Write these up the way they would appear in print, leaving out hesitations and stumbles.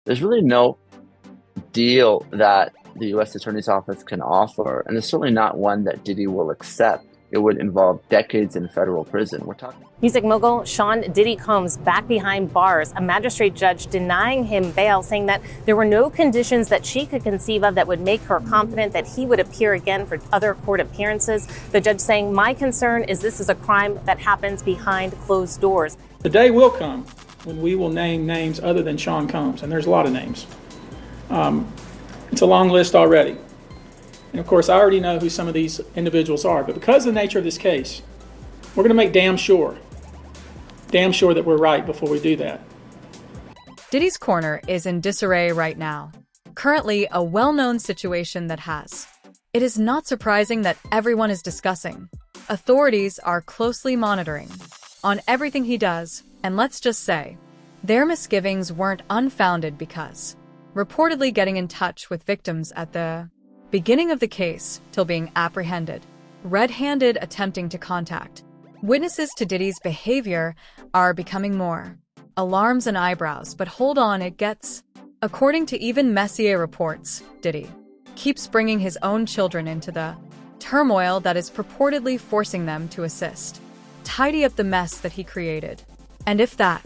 There's really no deal that the U.S. Attorney's Office can offer, and it's certainly not one that Diddy will accept. It would involve decades in federal prison. We're talking. Music mogul Sean Diddy Combs back behind bars, a magistrate judge denying him bail, saying that there were no conditions that she could conceive of that would make her confident that he would appear again for other court appearances. The judge saying, "My concern is this is a crime that happens behind closed doors." The day will come when we will name names other than Sean Combs, and there's a lot of names. It's a long list already. And of course, I already know who some of these individuals are, but because of the nature of this case, we're going to make damn sure that we're right before we do that. Diddy's corner is in disarray right now. Currently, a well-known situation that has. It is not surprising that everyone is discussing. Authorities are closely monitoring on everything he does, and let's just say, their misgivings weren't unfounded because reportedly getting in touch with victims at the beginning of the case till being apprehended, red-handed attempting to contact witnesses to Diddy's behavior are becoming more alarms and eyebrows, but hold on, it gets. According to even Messier reports, Diddy keeps bringing his own children into the turmoil that is purportedly forcing them to assist tidy up the mess that he created. And if that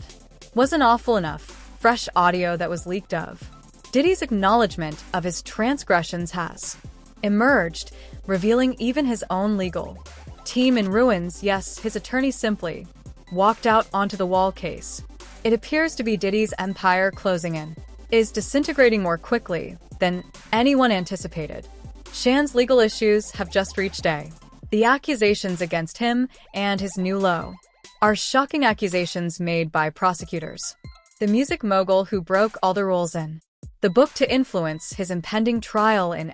wasn't awful enough, fresh audio that was leaked of Diddy's acknowledgement of his transgressions has emerged, revealing even his own legal team in ruins. Yes, his attorney simply walked out onto the wall case. It appears to be Diddy's empire closing in is disintegrating more quickly than anyone anticipated. Shan's legal issues have just reached A. The accusations against him and his new low are shocking accusations made by prosecutors. The music mogul who broke all the rules in the book to influence his impending trial in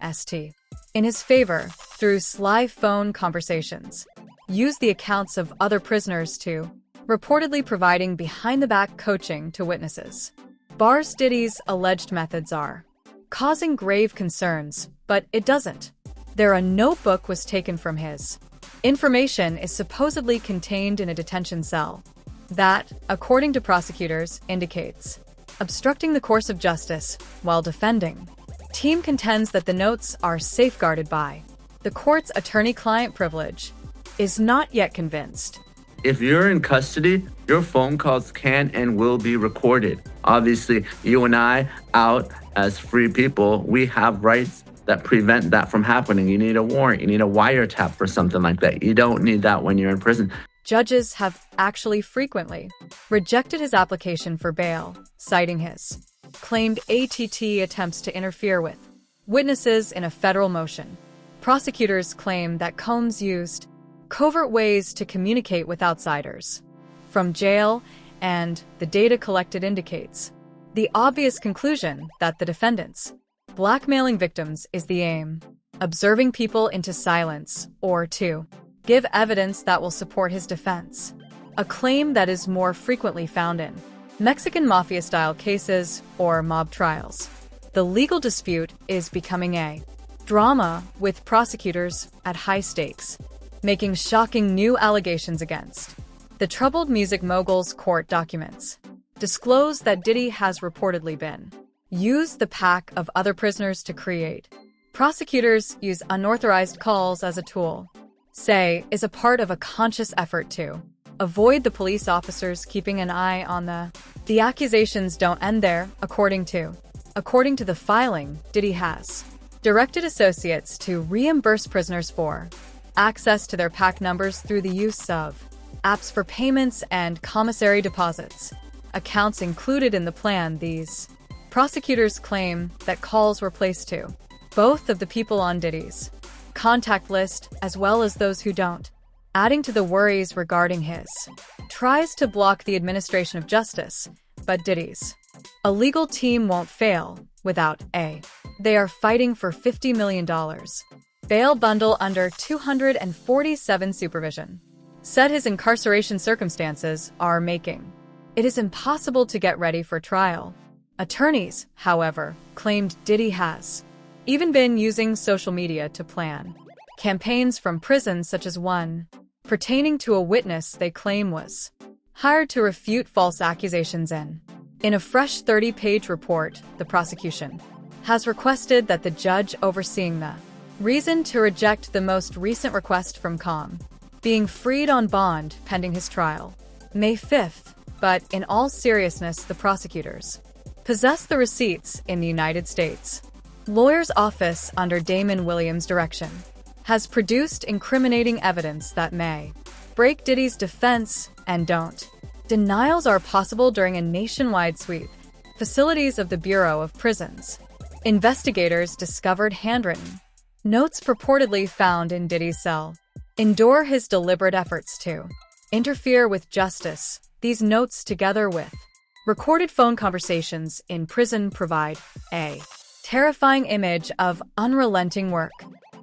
his favor through sly phone conversations, used the accounts of other prisoners to reportedly providing behind-the-back coaching to witnesses. Bars Diddy's alleged methods are causing grave concerns, but it doesn't. A notebook was taken from his information is supposedly contained in a detention cell that, according to prosecutors, indicates obstructing the course of justice while defending. Team contends that the notes are safeguarded by the court's attorney-client privilege, is not yet convinced. If you're in custody, your phone calls can and will be recorded. Obviously, you and I, out as free people, we have rights that prevent that from happening. You need a warrant, you need a wiretap for something like that. You don't need that when you're in prison. Judges have actually frequently rejected his application for bail, citing his claimed ATT attempts to interfere with witnesses in a federal motion. Prosecutors claim that Combs used covert ways to communicate with outsiders from jail, and the data collected indicates the obvious conclusion that the defendants blackmailing victims is the aim, observing people into silence, or to give evidence that will support his defense, a claim that is more frequently found in Mexican mafia-style cases or mob trials. The legal dispute is becoming a drama, with prosecutors at high stakes making shocking new allegations against the troubled music mogul's. Court documents disclose that Diddy has reportedly been used the pack of other prisoners to create. Prosecutors use unauthorized calls as a tool, say is a part of a conscious effort to avoid the police officers keeping an eye on the accusations don't end there. According to the filing, Diddy has directed associates to reimburse prisoners for access to their PAC numbers through the use of apps for payments and commissary deposits. Accounts included in the plan. These prosecutors claim that calls were placed to both of the people on Diddy's contact list as well as those who don't, adding to the worries regarding his tries to block the administration of justice. But Diddy's a legal team won't fail without a. They are fighting for $50 million bail bundle under 247 supervision. Said his incarceration circumstances are making it is impossible to get ready for trial. Attorneys, however, claimed Diddy has even been using social media to plan campaigns from prison, such as one pertaining to a witness they claim was hired to refute false accusations in In a fresh 30-page report, the prosecution has requested that the judge overseeing the reason to reject the most recent request from Com being freed on bond pending his trial, May 5th, but in all seriousness, the prosecutors possess the receipts in the United States. Lawyer's office under Damon Williams' direction has produced incriminating evidence that may break Diddy's defense and don't. Denials are possible during a nationwide sweep. Facilities of the Bureau of Prisons. Investigators discovered handwritten notes purportedly found in Diddy's cell. Endure his deliberate efforts to interfere with justice. These notes, together with recorded phone conversations in prison, provide a terrifying image of unrelenting work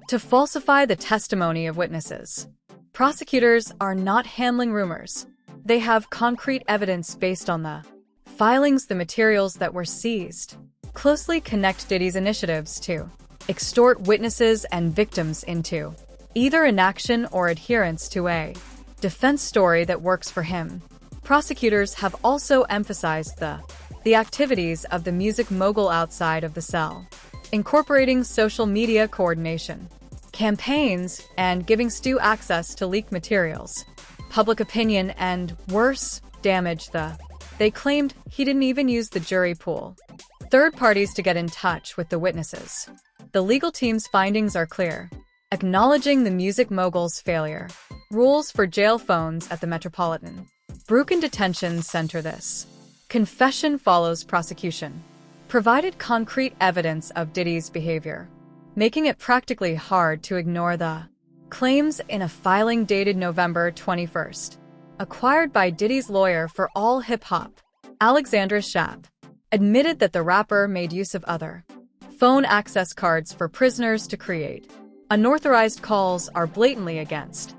to falsify the testimony of witnesses. Prosecutors are not handling rumors. They have concrete evidence based on the filings, the materials that were seized. Closely connect Diddy's initiatives to extort witnesses and victims into either inaction or adherence to a defense story that works for him. Prosecutors have also emphasized the activities of the music mogul outside of the cell, incorporating social media coordination, campaigns, and giving Stu access to leaked materials. Public opinion and, worse, damage they claimed he didn't even use the jury pool. Third parties to get in touch with the witnesses. The legal team's findings are clear, acknowledging the music mogul's failure. Rules for jail phones at the Metropolitan Brooklyn Detention Center. This confession follows prosecution provided concrete evidence of Diddy's behavior, making it practically hard to ignore the claims in a filing dated November 21st, acquired by Diddy's lawyer for all hip-hop, Alexandra Schaap, admitted that the rapper made use of other phone access cards for prisoners to create. Unauthorized calls are blatantly against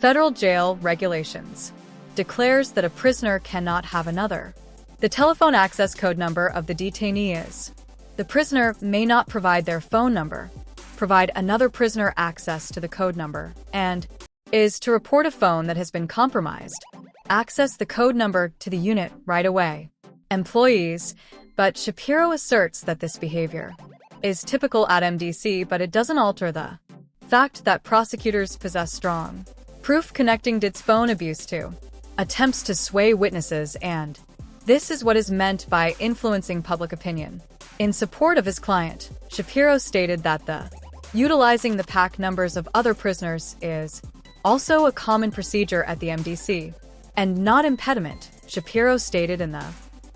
federal jail regulations. Declares that a prisoner cannot have another. The telephone access code number of the detainee is. The prisoner may not provide their phone number, provide another prisoner access to the code number, and is to report a phone that has been compromised. Access the code number to the unit right away. Employees, but Shapiro asserts that this behavior is typical at MDC, but it doesn't alter the fact that prosecutors possess strong proof connecting Diddy's phone abuse to attempts to sway witnesses, and this is what is meant by influencing public opinion. In support of his client, Shapiro stated that utilizing the pack numbers of other prisoners is also a common procedure at the MDC, and not impediment, Shapiro stated in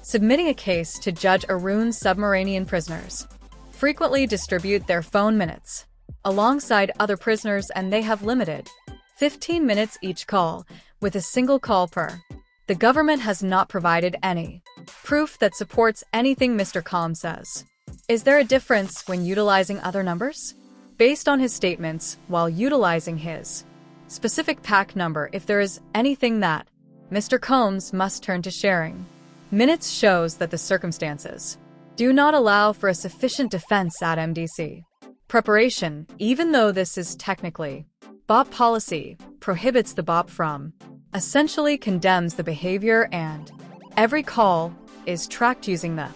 submitting a case to Judge Arun. Submarinian prisoners frequently distribute their phone minutes alongside other prisoners, and they have limited 15 minutes each call, with a single call per. The government has not provided any proof that supports anything Mr. Com says. Is there a difference when utilizing other numbers? Based on his statements, while utilizing his specific pack number, if there is anything that Mr. Combs must turn to sharing minutes, shows that the circumstances do not allow for a sufficient defense at MDC. Preparation, even though this is technically BOP policy, prohibits the BOP from, essentially condemns the behavior, and every call is tracked using the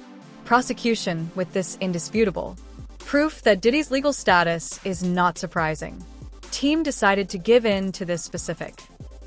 prosecution with this indisputable proof that Diddy's legal status is not surprising. Team decided to give in to this specific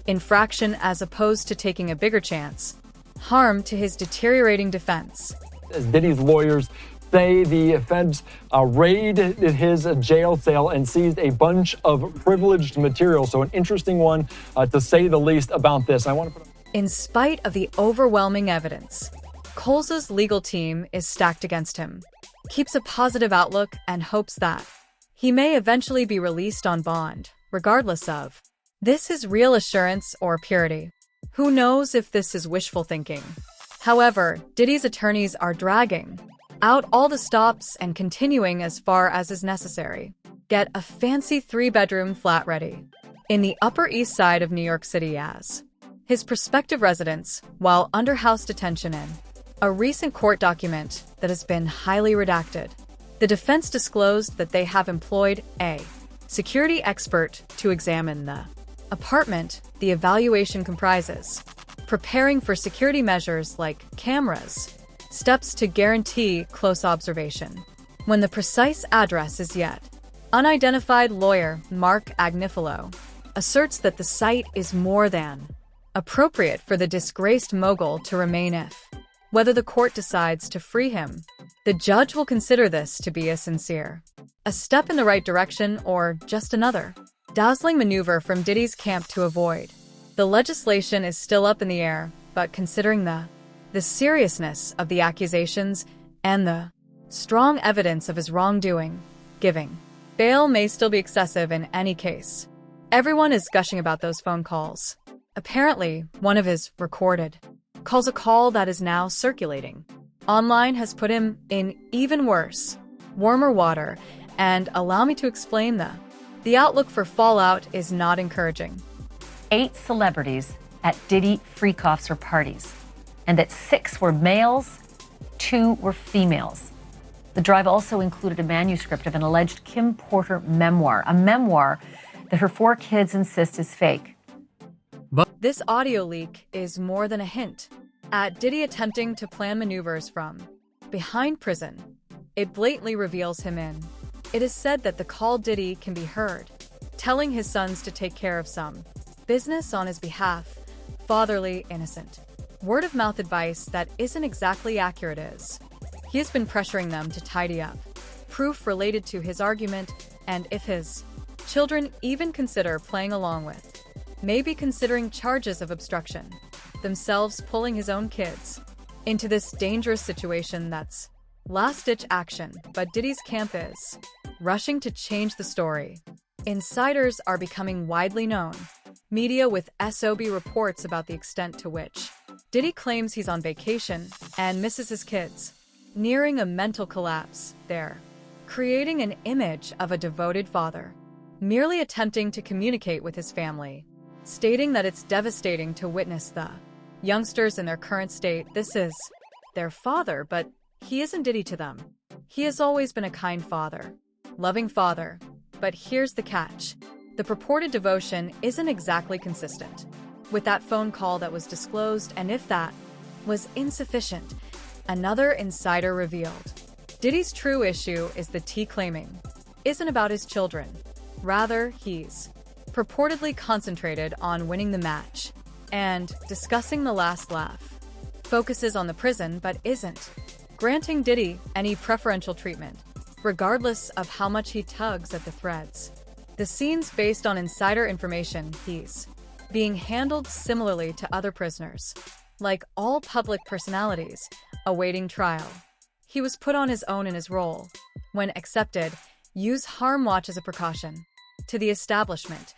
infraction as opposed to taking a bigger chance harm to his deteriorating defense. As Diddy's lawyers say, the feds raided his jail cell and seized a bunch of privileged material. So an interesting one, to say the least, about this. I want to put. In spite of the overwhelming evidence, Coles's legal team is stacked against him, keeps a positive outlook, and hopes that he may eventually be released on bond, regardless of this is real assurance or purity. Who knows if this is wishful thinking? However, Diddy's attorneys are dragging out all the stops and continuing as far as is necessary. Get a fancy 3-bedroom flat ready in the Upper East Side of New York City as his prospective residence while under house detention. In a recent court document that has been highly redacted, the defense disclosed that they have employed a security expert to examine the apartment. The evaluation comprises preparing for security measures like cameras, steps to guarantee close observation. When the precise address is yet unidentified, lawyer Mark Agnifilo asserts that the site is more than appropriate for the disgraced mogul to remain if, whether the court decides to free him, the judge will consider this to be a step in the right direction or just another dazzling maneuver from Diddy's camp to avoid. The legislation is still up in the air, but considering the seriousness of the accusations and the strong evidence of his wrongdoing, giving bail may still be excessive in any case. Everyone is gushing about those phone calls. Apparently, one of his recorded calls, a call that is now circulating online, has put him in even worse, warmer water, and allow me to explain the outlook for fallout is not encouraging. 8 celebrities at Diddy freak offs or parties, and that 6 were males, 2 were females. The drive also included a manuscript of an alleged Kim Porter memoir, a memoir that her 4 kids insist is fake. This audio leak is more than a hint at Diddy attempting to plan maneuvers from behind prison. It blatantly reveals him in. It is said that the call Diddy can be heard telling his sons to take care of some business on his behalf, fatherly, innocent, word-of-mouth advice that isn't exactly accurate is. He has been pressuring them to tidy up, proof related to his argument, and if his children even consider playing along with, maybe considering charges of obstruction, themselves pulling his own kids into this dangerous situation. That's last-ditch action, but Diddy's camp is rushing to change the story. Insiders are becoming widely known. Media with SOB reports about the extent to which Diddy claims he's on vacation and misses his kids, nearing a mental collapse there, creating an image of a devoted father, merely attempting to communicate with his family, stating that it's devastating to witness the youngsters in their current state. This is their father, but he isn't Diddy to them. He has always been a kind father, loving father, but here's the catch. The purported devotion isn't exactly consistent with that phone call that was disclosed, and if that was insufficient, another insider revealed Diddy's true issue is the T claiming isn't about his children. Rather, he's purportedly concentrated on winning the match and discussing the last laugh. Focuses on the prison but isn't granting Diddy any preferential treatment, regardless of how much he tugs at the threads. The scene's based on insider information. He's being handled similarly to other prisoners, like all public personalities awaiting trial. He was put on his own in his role. When accepted, use harm watch as a precaution to the establishment.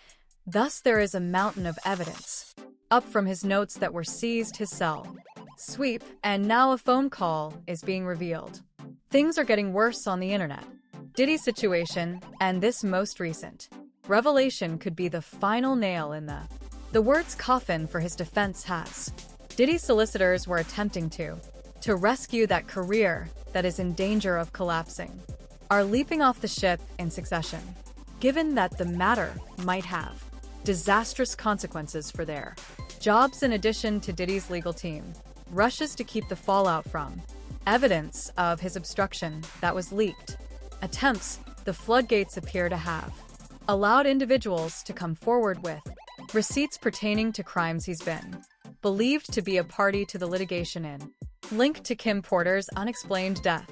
Thus, there is a mountain of evidence up from his notes that were seized, his cell sweep, and now a phone call is being revealed. Things are getting worse on the internet. Diddy's situation and this most recent revelation could be the final nail in the words coffin for his defense. Has Diddy's solicitors were attempting to rescue that career that is in danger of collapsing, are leaping off the ship in succession, given that the matter might have disastrous consequences for their jobs. In addition to Diddy's legal team rushes to keep the fallout from evidence of his obstruction that was leaked. Attempts, the floodgates appear to have allowed individuals to come forward with receipts pertaining to crimes he's been believed to be a party to the litigation in, linked to Kim Porter's unexplained death.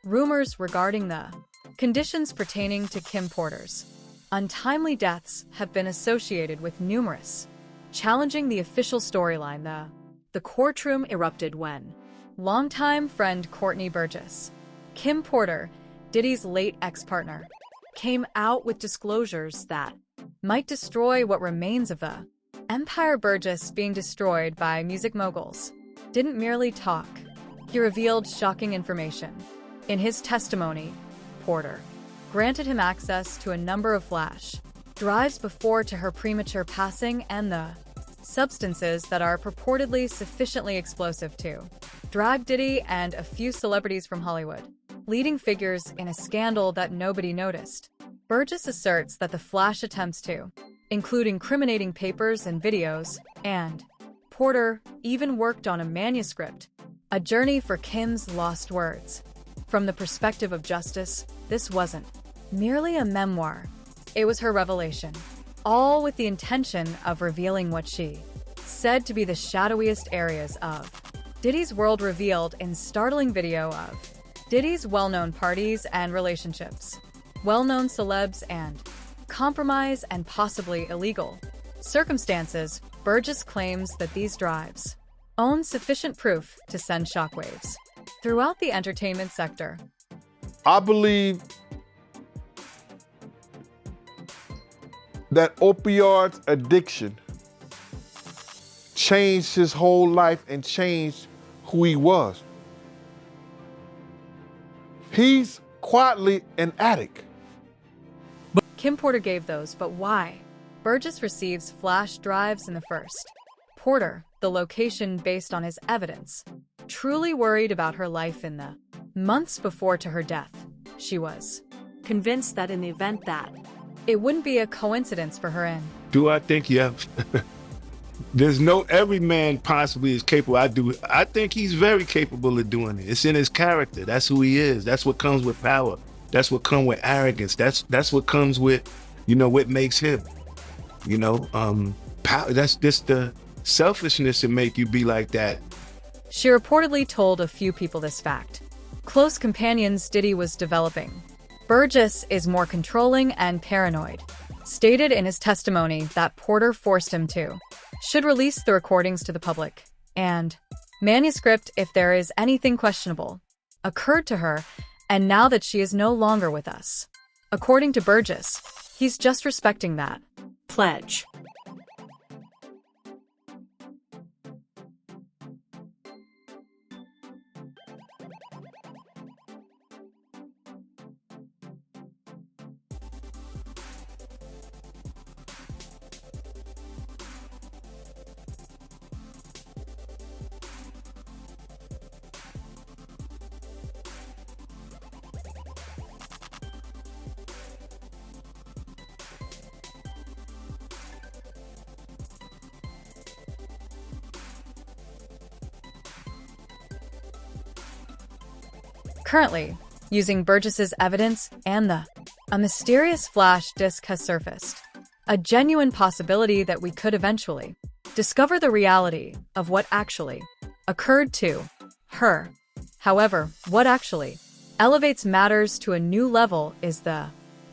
Rumors regarding the conditions pertaining to Kim Porter's untimely deaths have been associated with numerous, challenging the official storyline. The courtroom erupted when longtime friend Courtney Burgess, Kim Porter, Diddy's late ex-partner, came out with disclosures that might destroy what remains of the empire. Burgess, being destroyed by music moguls, didn't merely talk. He revealed shocking information. In his testimony, Porter granted him access to a number of flash drives before to her premature passing and the substances that are purportedly sufficiently explosive to drag Diddy and a few celebrities from Hollywood, leading figures in a scandal that nobody noticed. Burgess asserts that the flash attempts to include incriminating papers and videos, and Porter even worked on a manuscript A journey for Kim's lost words. From the perspective of justice, this wasn't merely a memoir. It was her revelation, all with the intention of revealing what she said to be the shadowiest areas of Diddy's world, revealed in startling video of Diddy's well-known parties and relationships, well-known celebs, and compromise and possibly illegal circumstances. Burgess claims that these drives own sufficient proof to send shockwaves throughout the entertainment sector. I believe that opioid addiction changed his whole life and changed who he was. He's quietly an addict. Kim Porter gave those, but why? Burgess receives flash drives in the first. Porter, the location based on his evidence, truly worried about her life in the months before to her death. She was convinced that in the event that it wouldn't be a coincidence for her in. Do I think there's no, every man possibly is capable. I think he's very capable of doing it. It's in his character. That's who he is. That's what comes with power. That's what comes with arrogance. That's what comes with, what makes him, power. That's just the selfishness to make you be like that. She reportedly told a few people this fact. Close companions Diddy was developing. Burgess is more controlling and paranoid. Stated in his testimony that Porter forced him to should release the recordings to the public, and manuscript if there is anything questionable occurred to her, and now that she is no longer with us. According to Burgess, he's just respecting that pledge. Currently, using Burgess's evidence and a mysterious flash disk has surfaced. A genuine possibility that we could eventually discover the reality of what actually occurred to her. However, what actually elevates matters to a new level is the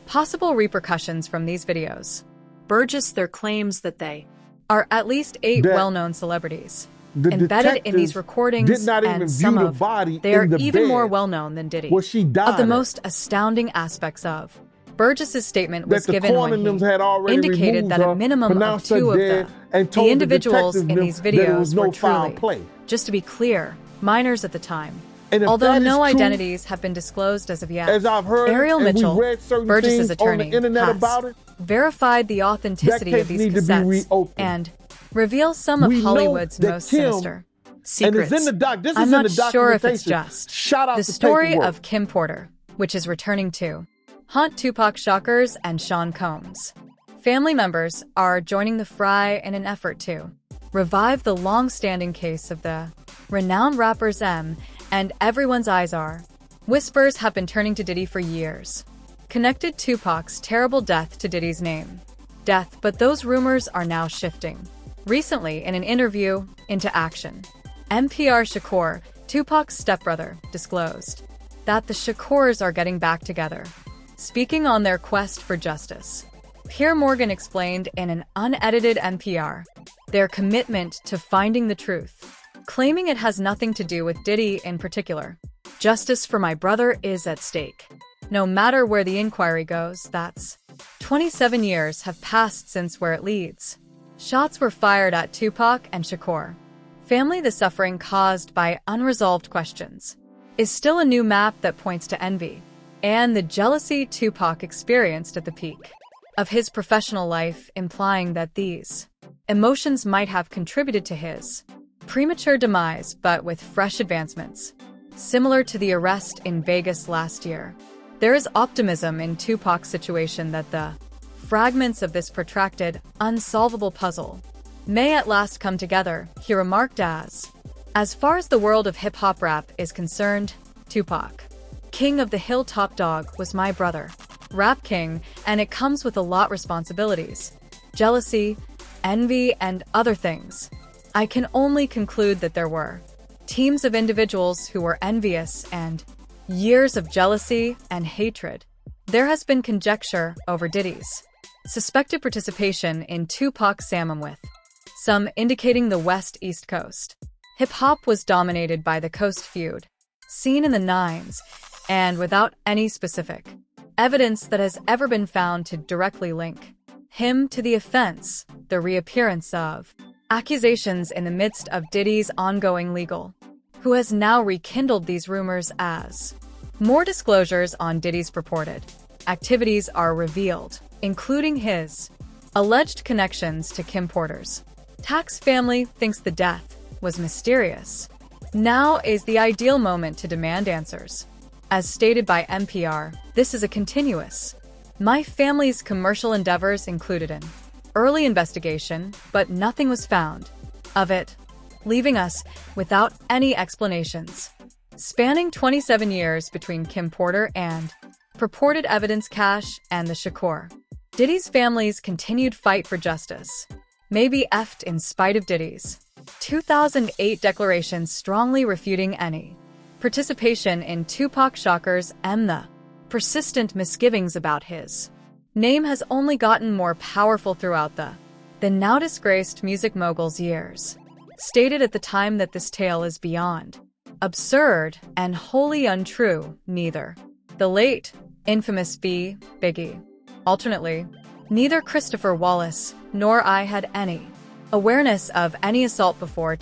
possible repercussions from these videos. Burgess there claims that they are at least 8 well-known celebrities embedded in these recordings, did not even and some view the of body they are in the even bed more well-known than Diddy. where she died Of the at. most astounding aspects of Burgess's statement was That the given when coroner he had already indicated removed that a her, minimum of pronounced her 2 of dead, and the told the individuals in detectives these that there videos was no were foul truly, play. just to be clear, minors at the time. And if Although that is no true, identities have been disclosed as of yet, as I've heard Ariel and Mitchell, we read certain Burgess's things on attorney, the internet has about it, verified the authenticity that of case these need to be cassettes reopened. and reveals some of We know Hollywood's that most Kim- sinister and secrets. it's in the doc. This I'm is in not the sure if it's documentation. just Shout out the to story paperwork. of Kim Porter, which is returning to haunt Tupac shockers and Sean Combs. Family members are joining the fray in an effort to revive the long-standing case of the renowned rappers M, and everyone's eyes are. Whispers have been turning to Diddy for years, connected Tupac's terrible death to Diddy's name. But those rumors are now shifting. Recently, in an interview, Into Action, NPR Shakur, Tupac's stepbrother, disclosed that the Shakurs are getting back together, speaking on their quest for justice. Pierre Morgan explained in an unedited NPR their commitment to finding the truth, claiming it has nothing to do with Diddy in particular. Justice for my brother is at stake. No matter where the inquiry goes, that's 27 years have passed since where it leads. Shots were fired at Tupac and Shakur. Family, the suffering caused by unresolved questions is still a new map that points to envy and the jealousy Tupac experienced at the peak of his professional life, implying that these emotions might have contributed to his premature demise, but with fresh advancements. Similar to the arrest in Vegas last year, there is optimism in Tupac's situation that the fragments of this protracted, unsolvable puzzle may at last come together, he remarked as As far as the world of hip-hop rap is concerned, Tupac, king of the Hilltop Dog, was my brother. Rap king, and it comes with a lot responsibilities. Jealousy, envy, and other things. I can only conclude that there were teams of individuals who were envious and years of jealousy and hatred. There has been conjecture over Diddy's suspected participation in Tupac's Salmon, with some indicating the West-East Coast. Hip-hop was dominated by the Coast feud, seen in the 90s, and without any specific evidence that has ever been found to directly link him to the offense. The reappearance of accusations in the midst of Diddy's ongoing legal, who has now rekindled these rumors as more disclosures on Diddy's purported activities are revealed, including his alleged connections to Kim Porter's tax family. Thinks the death was mysterious. Now is the ideal moment to demand answers. As stated by NPR, this is a continuous. My family's commercial endeavors included an early investigation, but nothing was found of it, leaving us without any explanations. Spanning 27 years between Kim Porter and purported evidence cache and the Shakur, Diddy's family's continued fight for justice may be effed in spite of Diddy's 2008 declaration strongly refuting any participation in Tupac Shakur's and the persistent misgivings about his name has only gotten more powerful throughout the now disgraced music mogul's years. Stated at the time that this tale is beyond absurd and wholly untrue, neither the late, infamous Biggie, alternately, neither Christopher Wallace nor I had any awareness of any assault before,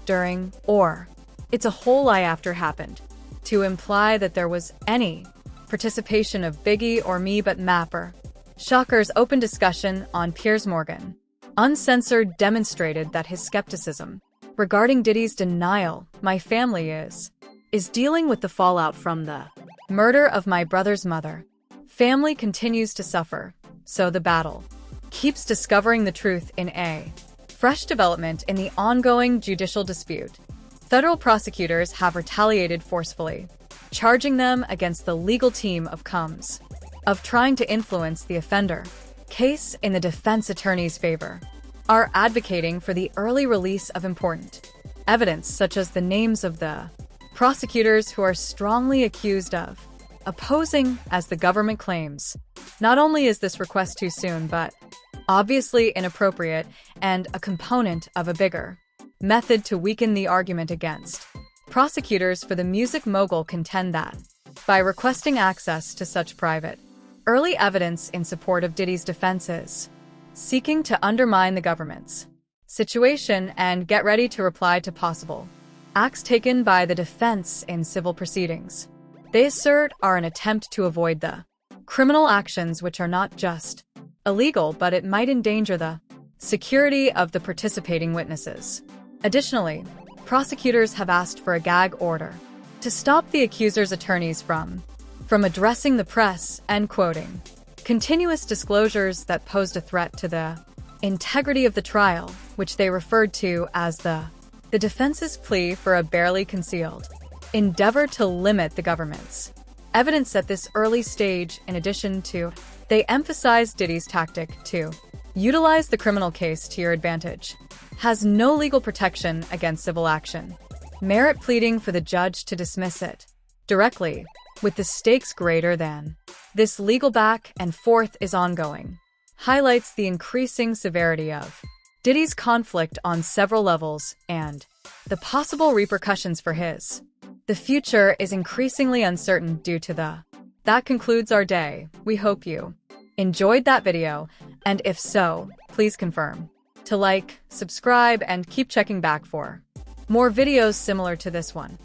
during, or it's a whole lie after happened to imply that there was any participation of Biggie or me. But Mapper Shakur's open discussion on Piers Morgan Uncensored demonstrated that his skepticism regarding Diddy's denial my family is dealing with the fallout from the murder of my brother's mother. Family continues to suffer, so the battle keeps discovering the truth in a fresh development in the ongoing judicial dispute. Federal prosecutors have retaliated forcefully, charging them against the legal team of Combs of trying to influence the offender case in the defense attorney's favor, are advocating for the early release of important evidence such as the names of the prosecutors who are strongly accused of opposing, as the government claims. Not only is this request too soon, but obviously inappropriate and a component of a bigger method to weaken the argument against. Prosecutors for the music mogul contend that by requesting access to such private, early evidence in support of Diddy's defenses, seeking to undermine the government's situation and get ready to reply to possible acts taken by the defense in civil proceedings. They assert are an attempt to avoid the criminal actions which are not just illegal, but it might endanger the security of the participating witnesses. Additionally, prosecutors have asked for a gag order to stop the accuser's attorneys from addressing the press and quoting continuous disclosures that posed a threat to the integrity of the trial, which they referred to as the defense's plea for a barely concealed endeavor to limit the government's evidence at this early stage. In addition to, they emphasized Diddy's tactic to utilize the criminal case to your advantage has no legal protection against civil action, merit pleading for the judge to dismiss it directly, with the stakes greater than. This legal back and forth is ongoing, highlights the increasing severity of Diddy's conflict on several levels and the possible repercussions for his. The future is increasingly uncertain due to the. That concludes our day. We hope you enjoyed that video, and if so, please confirm to like, subscribe, and keep checking back for more videos similar to this one.